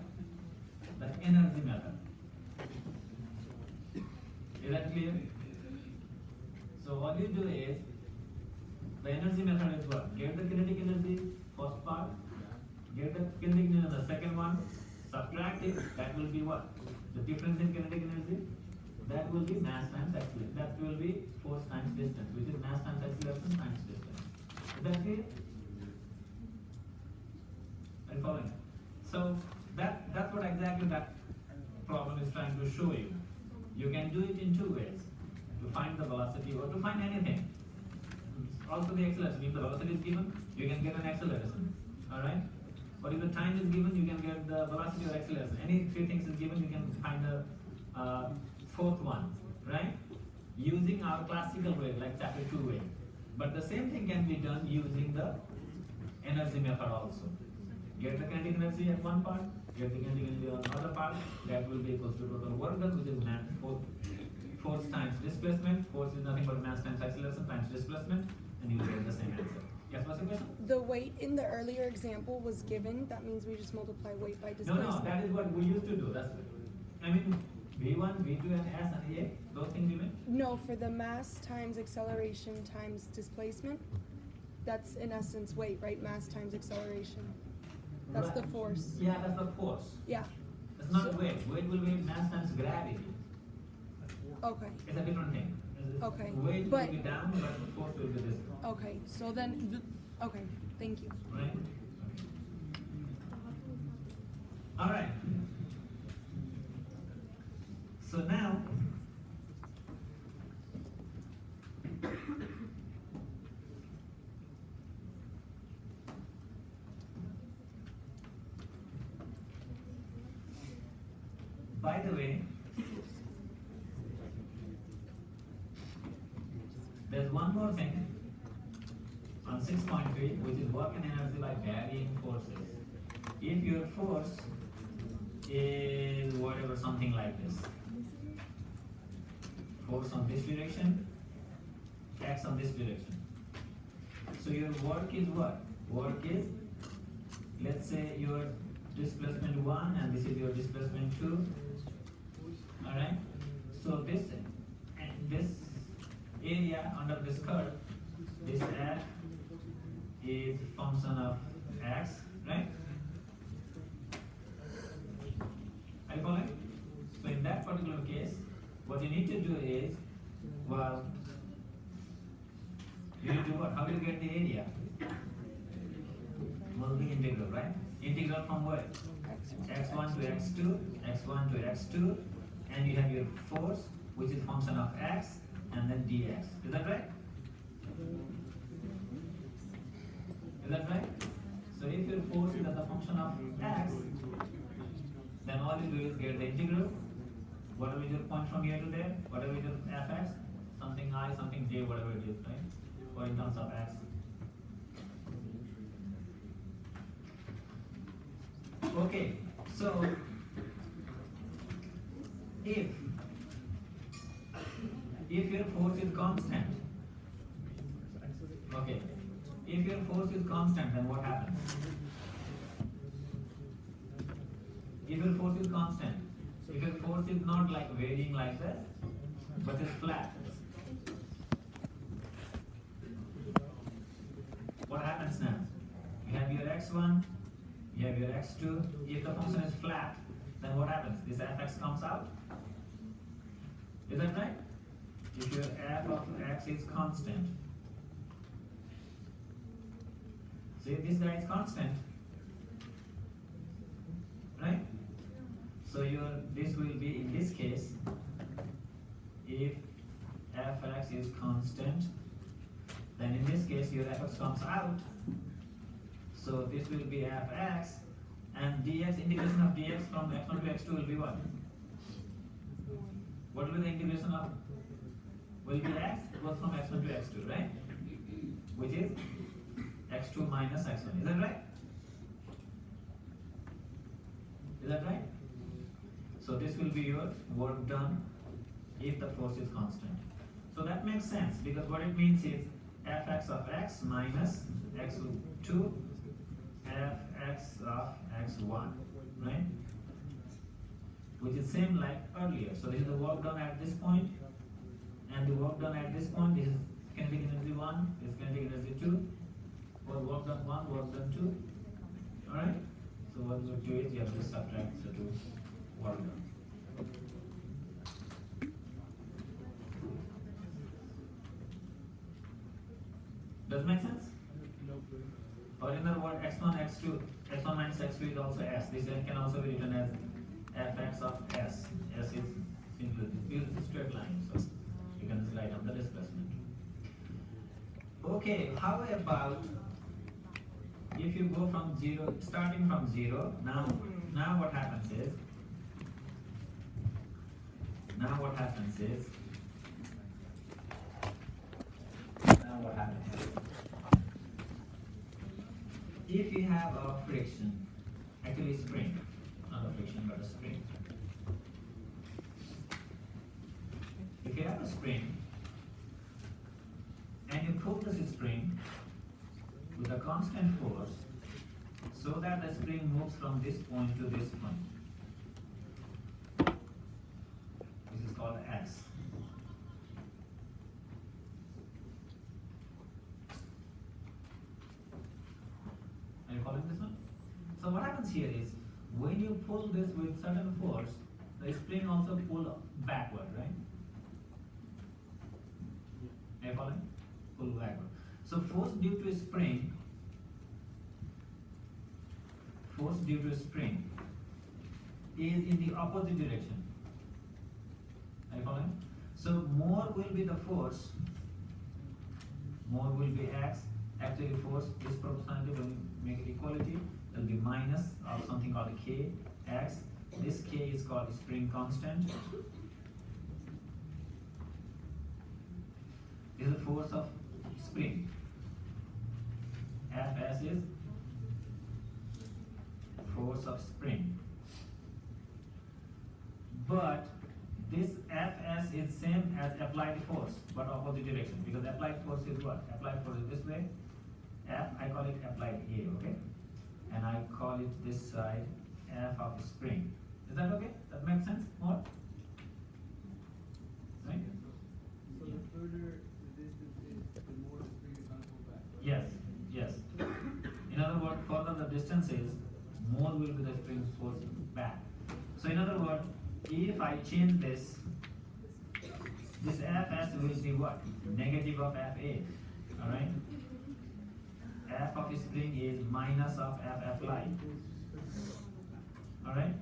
A: The energy method. Is that clear? So all you do is, the energy method is what? Get the kinetic energy, first part, get the kinetic energy, the second one, subtract it, that will be what? The difference in kinetic energy, that will be mass times acceleration, that will be force times distance, which is mass times acceleration times distance. Is that clear? Are you following? So that's what exactly that problem is trying to show you. You can do it in two ways, to find the velocity or to find anything. Also the acceleration, if the velocity is given, you can get an acceleration, alright? Or if the time is given, you can get the velocity or acceleration. Any three things is given, you can find the fourth one, right? Using our classical way, like chapter 2 way. But the same thing can be done using the energy method also. Get the kinetic energy at one part, get the kinetic energy on the other part, that will be equal to total work done, which is force times displacement. Force is nothing but mass times acceleration times displacement, and you will get the same answer. Yes, what's the question?
E: The weight in the earlier example was given, that means we just multiply weight by
A: No,
E: displacement.
A: that is what we used to do. That's it. I mean, V1, V2, and S and A, those things you mean?
E: No, for the mass times acceleration times displacement, that's in essence weight, right? Mass times acceleration. That's the
A: Right.
E: force.
A: Yeah, that's the force.
E: Yeah,
A: It's not weight. Weight will be mass times gravity.
E: okay,
A: It's a different thing.
E: Okay,
A: Weight
E: but-
A: will be down, but the force will be this.
E: okay, so then, okay, thank you.
A: Right? All right. So now, by the way, there's one more thing on 6.3, which is work and energy by varying forces. If your force is whatever, something like this, force on this direction, X on this direction. So your work is what? Work is, let's say your displacement 1 and this is your displacement 2. Alright? So this area under this curve, this F is function of X, right? Are you following? So in that particular case, what you need to do is, well, you need to what? How do you get the area? Well, the integral, right? Integral from what? x1 to x2, x1 to x2, and you have your force, which is function of x, and then dx. Is that right? Is that right? So if your force is as a function of x, then all you do is get the integral. Whatever is your point from here to there, whatever is your fx, something I, something j, whatever it is, right? Or in terms of x. Okay, so if your force is constant, okay, if your force is constant, then what happens? If your force is constant, if your force is not like varying like this, but it's flat, what happens now? You have your x1, you have your x2. If the function is flat, then what happens? This fx comes out. Is that right? If your f of x is constant, see this guy is constant, right? So this will be, in this case, if fx is constant, then in this case your fx comes out. So this will be fx, and dx, integration of dx from x1 to x2 will be what? What will be the integration of? Will be x goes from x1 to x2, right? Which is x2 minus x1. Is that right? Is that right? So this will be your work done if the force is constant. So that makes sense, because what it means is fx of x minus x2 fx of x1, right? Which is same like earlier. So this is the work done at this point, and the work done at this point, this is kinetic energy 1, this is kinetic energy 2, or work done 1, work done 2. Alright? So what you do is you have to subtract the two work done. Does it make sense? Or in other words, x1, x2, x1 minus x2 is also s. This can also be written as fx of s. S is simply this is a straight line, so you can just write down the displacement. Okay, how about if you go from 0, starting from 0, now what happens is, if you have a friction, actually spring, not a friction but a spring. If you have a spring and you pull this spring with a constant force so that the spring moves from this point to this point. This is called x. Are you following this one? So what happens here is, when you pull this with certain force, the spring also pull backward, right? Are you following? Pull backward. So force due to spring is in the opposite direction. Are you following? So more will be the force, more will be x. Actually force is proportionality when you make it equality, there will be minus or something called k, x. This k is called spring constant. This is the force of spring. Fs is force of spring. But this Fs is same as applied force, but opposite direction. Because applied force is what? Applied force is this way. F, I call it applied A, okay? And I call it this side F of spring. Is that okay? That makes sense? More? Right?
C: So the further the distance is, the more the spring is going to pull back.
A: Yes, yes. In other words, further the distance is, more will be the spring force back. So in other words, if I change this Fs will be what? Negative of Fa. Alright? F of spring is minus of F applied. Alright?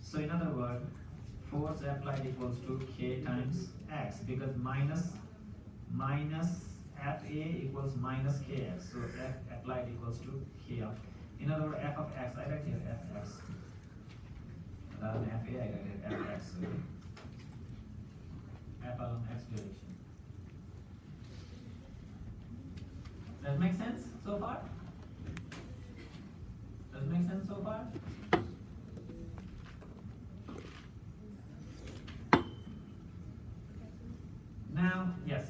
A: So in other words, force applied equals to K times X, because minus Fa equals minus Kx. So F applied equals to K of, in other words, F of X, I write here Fx. Rather than Fa, I write here Fx. Okay? F along X direction. Does that make sense so far? Does it make sense so far? Now, yes.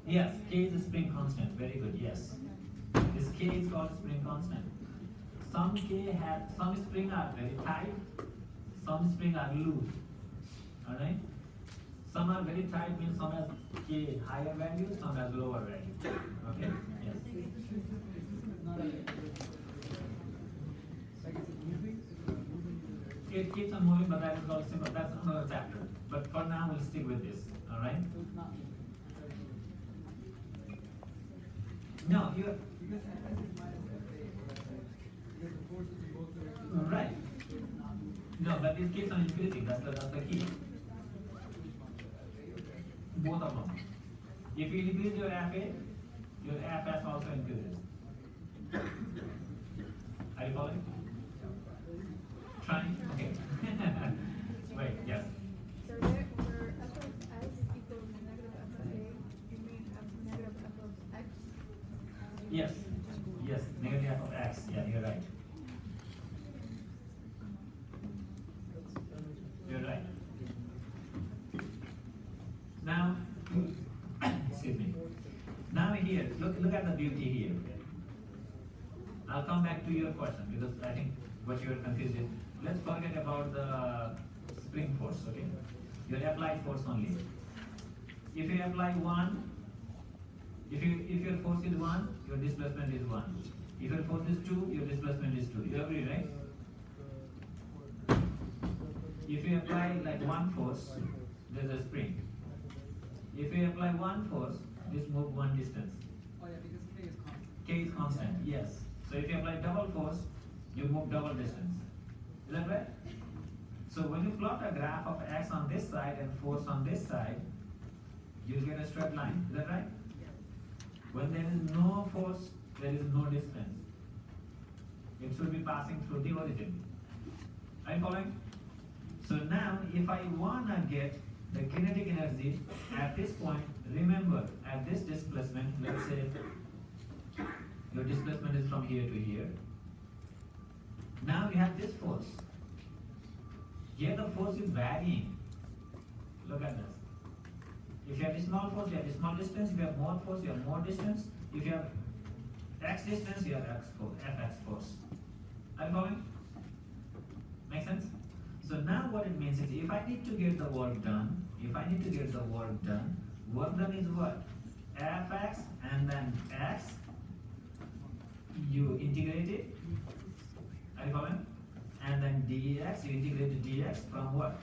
A: Yes, K is a spring constant. Very good, yes. This K is called spring constant. Some spring are very tight, some spring are loose. Alright? Some are very tight, means some has K higher value, some has lower value. Okay? Yes. It keeps on moving, but that is called simple. That's another chapter. But for now, we'll stick with this. Alright?
C: So it's not.
A: No, you.
C: Because Fs is minus Fa, because the forces in both directions.
A: Right.
C: So it's not.
A: No, but it keeps on increasing. That's the key. Both of them. If you increase your Fa, your Fs also increases. Are you following? Trying? Okay. Wait, yes.
B: So there, for f of s equals negative f of a, you mean negative f of x?
A: Yes. Yes, negative f of x. Yeah, you're right. You're right. Now, excuse me. Now here, look at the beauty here. I'll come back to your question because I think what you are confused is. Let's forget about the spring force, okay? your applied force only. If you apply 1, if your force is 1, your displacement is 1. If your force is 2, your displacement is 2. You agree, right? If you apply like one force, there's a spring. If you apply one force, this move one distance.
C: Oh yeah, because K is constant.
A: K is constant, yes. So if you apply double force, you move double distance. Is that right? So when you plot a graph of x on this side and force on this side, you'll get a straight line. Is that right? When there is no force, there is no distance. It should be passing through the origin. Are you following? So now, if I wanna get the kinetic energy at this point, remember, at this displacement, let's say your displacement is from here to here. Now you have this force. Here the force is varying. Look at this. If you have a small force, you have a small distance. If you have more force, you have more distance. If you have x distance, you have x force, fx force. Are you following? Make sense? So now what it means is, if I need to get the work done, work done is what? Fx and then x, you integrate it. Are you following? And then dx, you integrate dx from what?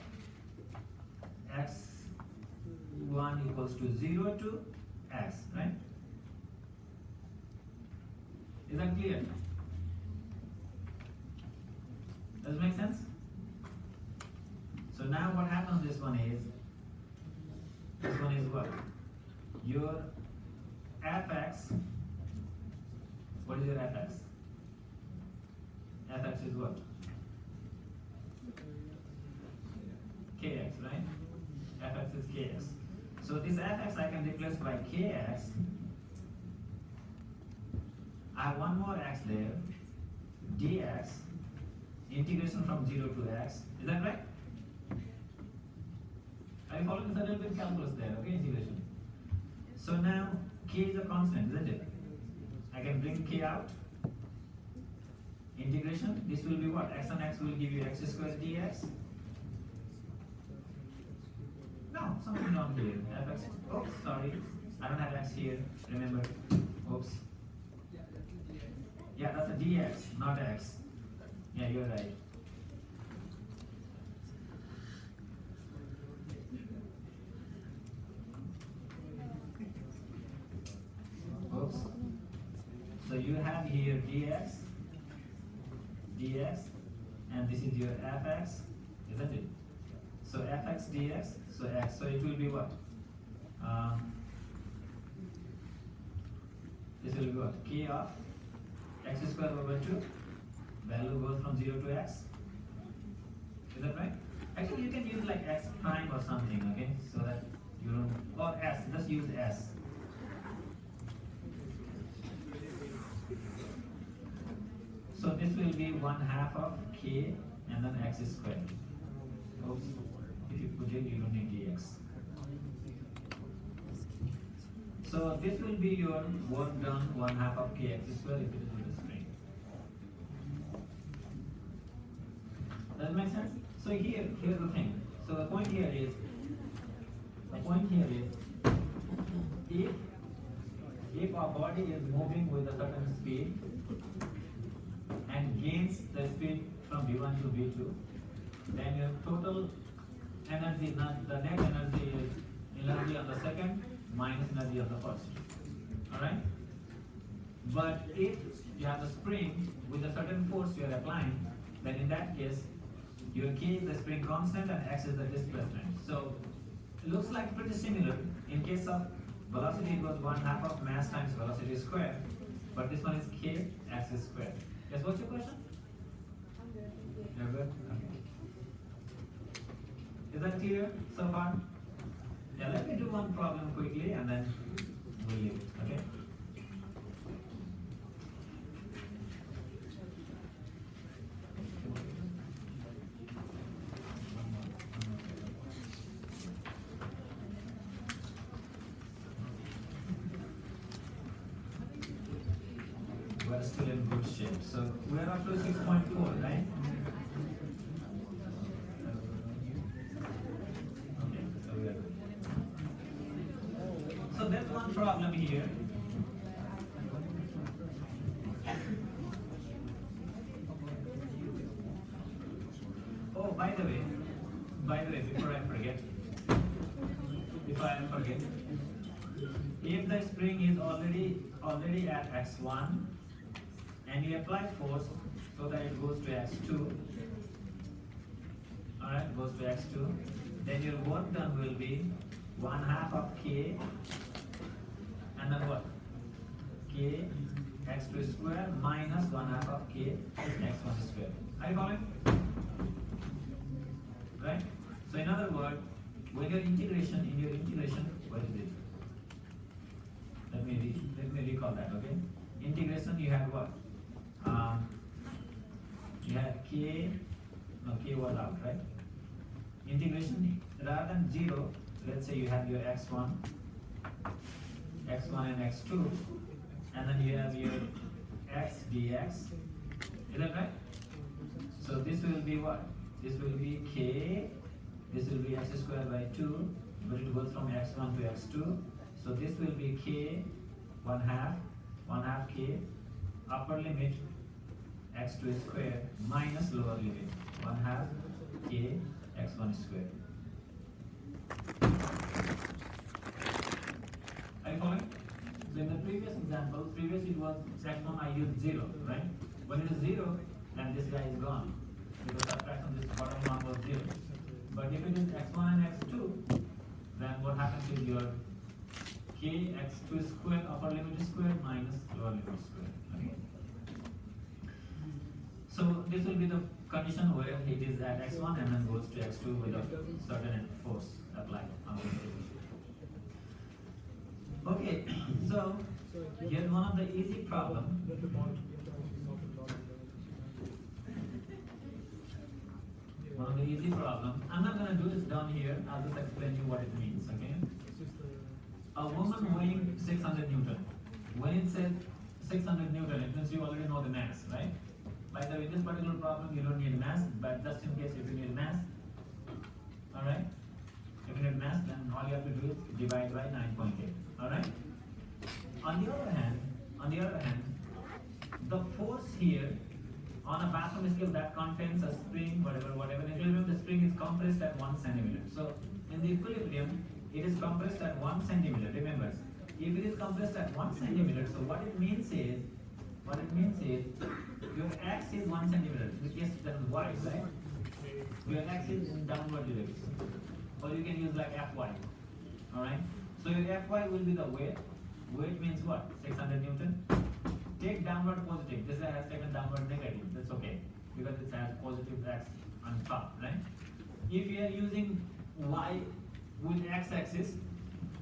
A: x1 equals to 0 to x, right? Is that clear? Does it make sense? So now what happens, this one is what? Your fx, what is your fx? Fx is what? Kx, right? Fx is kx. So this fx I can replace by kx. I have one more x there. Dx, integration from 0 to x. Is that right? Are you following? It's a little bit calculus there, okay? Integration. So now k is a constant, isn't it? I can bring k out. Integration, this will be what? X and x will give you x squared dx. No, something wrong here. Fx, oops, sorry. I don't have x here, remember. Oops.
C: Yeah, that's a dx.
A: Yeah, that's a dx, not x. Yeah, you're right. Oops. So you have here dx, and this is your fx, isn't it? So fx dx, so x, so it will be what? This will be what? K of x squared over 2, value goes from 0 to x. Is that right? Actually, you can use like x prime or something, okay? So that you don't, or s, just use s. So this will be 1/2 of k and then x squared. Oops. If you put it, you don't need dx. So this will be your work done 1/2 of kx squared if it is with a spring. Does that make sense? So here's the thing. So the point here is, if a body is moving with a certain speed and gains the speed from v1 to v2, then your total energy, not the net energy, is energy on the second minus energy of the first. Alright? But if you have a spring with a certain force you are applying, then in that case, your k is the spring constant and x is the displacement. So it looks like pretty similar. In case of velocity, it was 1/2 of mass times velocity squared, but this one is k x squared. Yes, what's your question?
B: I'm good, thank you.
A: You're good? Okay. Is that clear so far? Yeah, let me do one problem quickly and then we'll leave it, okay? We're still in good shape. So we're up to 6.4, right? Okay. by the way, before I forget, if the spring is already at x1 and you apply force so that it goes to x2, alright, goes to x2, then your work done will be 1/2 of k and then what? K x2 square minus 1/2 of k x1 square. Are you following? Right? So in other words, when in your integration, what is it? Let me recall that, okay? Integration, you had what? You had k was out, right? Integration, rather than 0, let's say you have your x1 and x2, and then you have your x dx. Is that right? So this will be what? This will be k, this will be x squared by 2, but it goes from x1 to x2. So this will be k 1/2 k, upper limit x2 squared minus lower limit 1/2 k x1 squared. Are you following? So in the previous example, it was x1 I used 0, right? When it is 0, then this guy is gone, because subtraction this bottom one was 0. But if it is x1 and x2, then what happens is your k x2 squared upper limit squared minus lower limit squared. Okay? So this will be the condition where it is at x1 and then goes to x2 with a certain force applied on the material. Okay, so here's one of the easy problem. I'm not going to do this down here. I'll just explain you what it means. Okay. A woman weighing 600 Newton. When it says 600 Newton, it means you already know the mass, right? By the way, this particular problem you don't need mass, but just in case if you need mass, all right. If you need mass, then all you have to do is divide by 9.8. All right. On the other hand, the force here on a bathroom scale that contains a spring, whatever. Equilibrium, the spring is compressed at 1 centimeter. So in the equilibrium, it is compressed at 1 centimeter. Remember, if it is compressed at 1 centimeter, so what it means is your x is 1 centimeter, which is that is y, right? Your x is in downward direction, or you can use like Fy. All right. So your Fy will be the weight. Weight means what? 600 Newton. Take downward positive. This has taken downward negative. That's okay, because it has positive x on top, right? If you are using y with x-axis,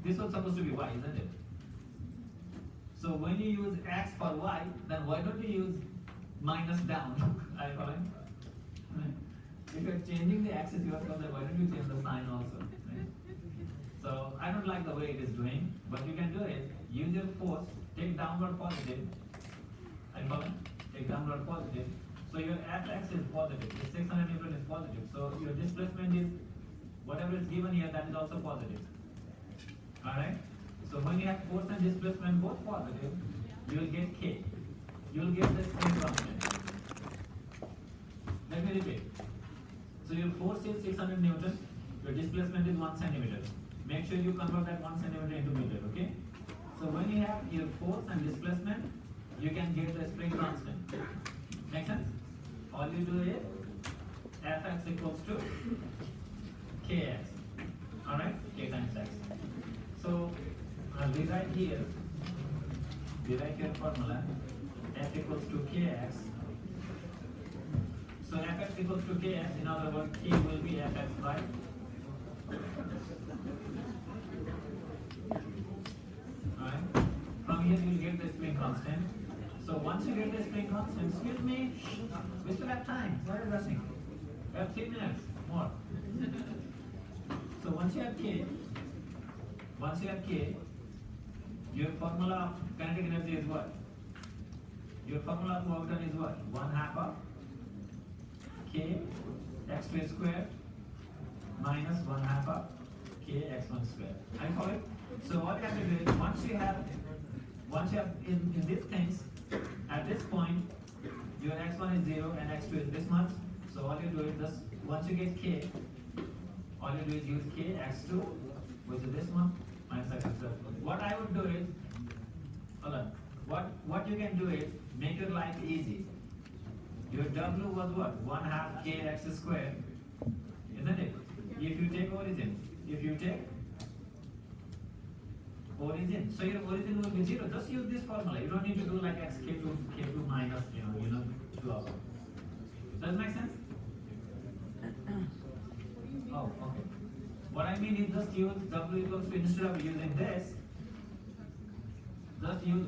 A: this was supposed to be y, isn't it? So when you use x for y, then why don't you use minus down? Are you following? If you're changing the axis yourself, then why don't you change the sign also? Right? So I don't like the way it is doing, but you can do it. Use your force, take downward positive. Are you following? Take downward positive. So your f(x) is positive. The 600 Newton is positive. So your displacement is whatever is given here, that is also positive. Alright? So when you have force and displacement both positive, you will get K. You will get the spring constant. Let me repeat. So your force is 600 Newton, your displacement is 1 centimeter. Make sure you convert that 1 centimeter into meter, okay? So when you have your force and displacement, you can get the spring constant. Make sense? All you do is Fx equals to Kx. Alright? K times x. So I'll rewrite here your formula. F equals to Kx. So Fx equals to Kx, in other words, K will be Fx by alright. From here you will get the spring constant. So once you get the spring constant, excuse me, we still have time. Why are you rushing? We have 3 minutes more. So once you have K, your formula of kinetic energy is what? Your formula of work done is what? 1/2 of K x2 squared minus 1/2 of K x1 squared. Are you following? So what you have to do is once you have in these things, at this point your x1 is 0 and x2 is this much. So all you do is just once you get k, all you do is use k x2, which is this one, minus x square. What I would do is, hold on, what you can do is, make your life easy. Your w was what? 1/2 k x square, isn't it? If you take origin, so your origin will be 0. Just use this formula. You don't need to do like x k2 minus, 2 of them. Does it make sense? Oh, okay. What I mean is just use w equals to, instead of using this, just use